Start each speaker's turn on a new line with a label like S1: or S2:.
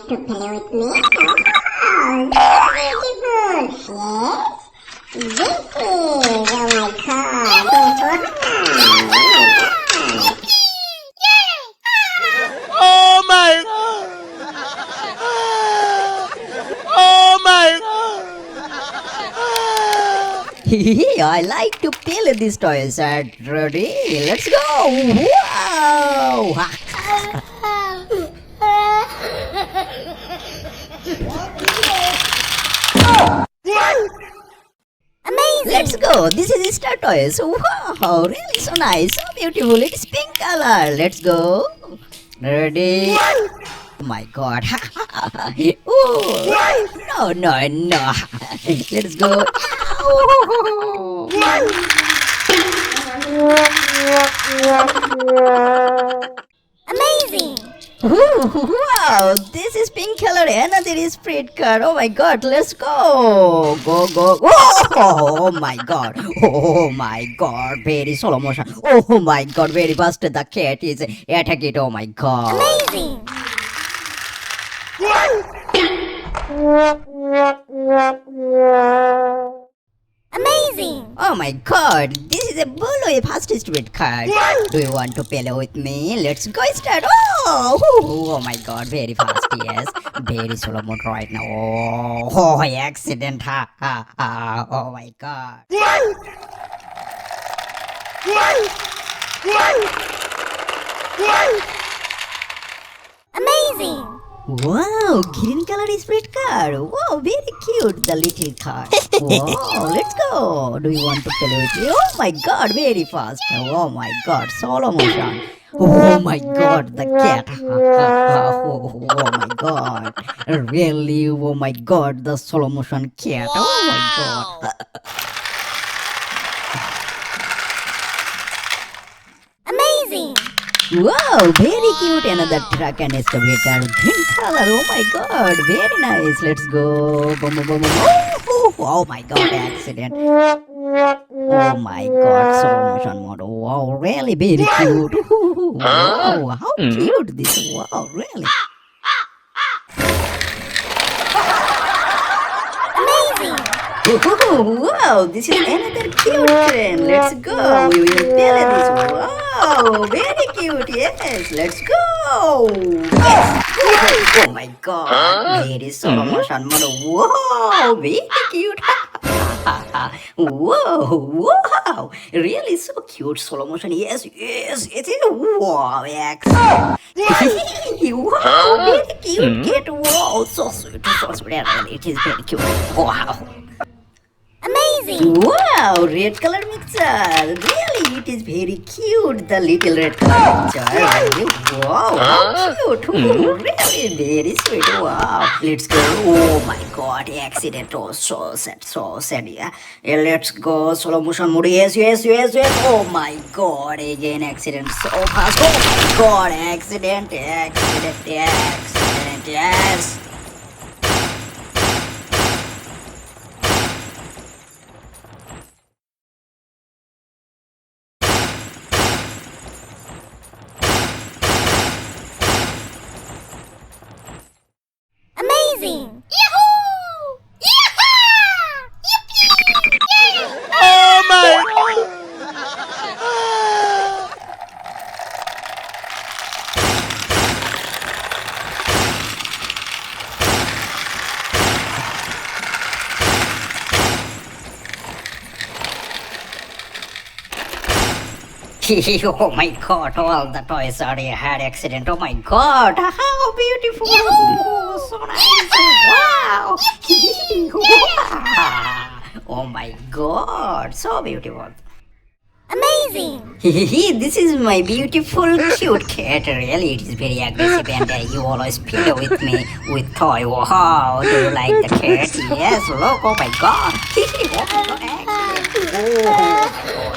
S1: to play with me? Oh, beautiful. Yes. This is, oh my god,
S2: Oh my god! Oh my god!
S3: I like to play these toys. Ready? Let's go! Wow!
S1: Amazing.
S3: Let's go! This is Star Toys. Wow! Really so nice, so beautiful. It's pink color. Let's go. Ready? Oh my god. Ooh. No. Let's go.
S1: Amazing.
S3: Wow, this is pink color. Another is spread car. Oh my god, let's go. Go. Oh my god. Oh my god, very slow motion. Oh my god, very fast. The cat is attacking. Oh my god.
S1: Amazing. Amazing.
S3: Oh my god, this is a blue fastest red card. Do you want to play with me? Let's go start. Oh my god, very fast, yes. Very slow mode right now. Oh, accident. Oh my god.
S1: Amazing.
S3: Wow, green color is red car. Wow, very cute, the little car. Wow, let's go. Do you want to play with me? Oh my god, very fast. Oh my god, slow motion. Oh my god, the cat. Oh my god. Really, oh my god, the slow motion cat. Oh my god.
S1: Amazing.
S3: Wow, very cute. Another truck and excavator. Green color. Oh my god, very nice. Let's go. Boom, boom, boom, boom. Oh my god, accident. Oh my god, slow motion mode. Wow, really very cute. Wow, how cute this. Wow, really.
S1: Amazing.
S3: Wow, this is another cute train. Let's go. We will play this. Wow, very cute. Yes, let's go. Yes. Oh my god, very slow motion mode. Wow, very cute. Wow, really so cute slow motion. Yes, it is. Wow, excellent. Wow, very cute cat. Wow, so sweet. Really, it is very cute. Wow.
S1: Amazing.
S3: Wow, red color mixer. Really, it is very cute. The little red color mixer. Really, wow, how cute. Really, very sweet. Wow. Let's go. Oh my god, accident. Oh, so sad. Yeah. Let's go. Slow motion mode. Yes. Oh my god, again accident. So fast. Oh my god, accident. Yes.
S1: Amazing. Yahoo! Yeehaw! Yippee!
S2: Oh my god!
S3: Oh my god, all the toys already had accident. Oh my god, how beautiful. So nice. Wow. Oh my god, so beautiful.
S1: Amazing.
S3: This is my beautiful cute cat. Really, it is very aggressive and you always play with me with toy. Wow, do you like the cat? Yes, look, oh my god. Oh my god, excellent. Oh my god.